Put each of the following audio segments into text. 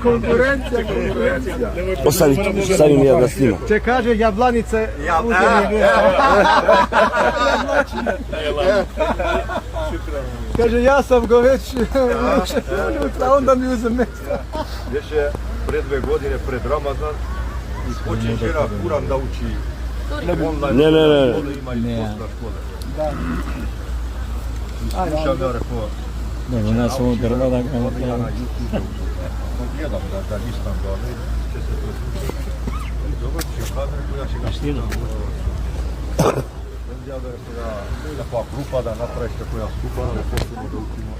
Konkurencija. Stavim ja da snimam. Če kaže Jablanice, kaže ja sam go već unutra, onda mi uzem mjesta. Još je pred 2 godine, pred Ramazan, ispočin žena Kuran da uči online Ne. škole, ima i posla škole. Slušam ja rekao, u nas ovo drva da ga ja na YouTube odjedam da nisam ga, ali će se to slušati. Dobro će kamer koja će ga snimati. Ja da rekao da pa grupa da napraviš kako ja skupam, da počnemo da učimo.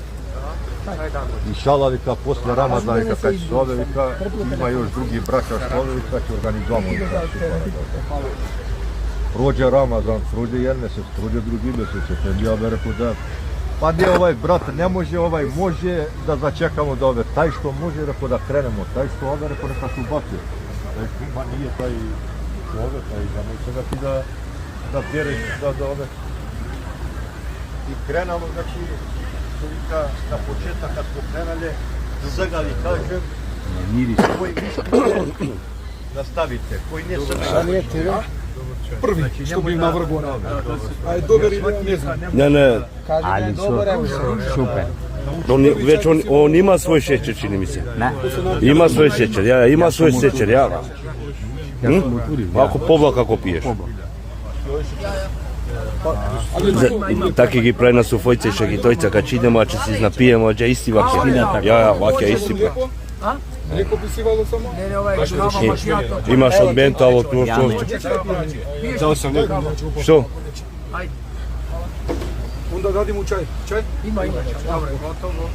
Inšala vika, posle Ramazana vika, kad će se ove vika, ima još drugi braća škole vika, će organizovamo vika skupara. Prođe Ramazan, prođe 1 mjesec, prođe 2 mjesece, ja bih rekao da pa ne ovaj brat ne može, ovaj može da začekamo da ove, taj što može, rekao da krenemo, taj što ove, rekao neka su baci. Taj što ima nije taj ove, taj da neće ga ti da vjereš da ove. I krenamo, znači, na početak kad smo krenali, svega vi kažem, koji mislite, nastavite, koji ne se Prvi što bi na vrhu. Aj dobar ili ne znam. Ne. Ali super. On ima svoj šećer, čini mi se. Ima svoj šećer, ima svoj šećer, ja. Ako povla kako piješ. Taki gi pravi na sufojce i šagitojca, kad će idemo, a će se iznapijemo, a će isti vakje. Ja, vakja isti pa. Neko bi si valo samo? Imaš od menta, ovo tu što? Što? Onda dadimo čaj. Čaj? Ima. Dobro, gotovo.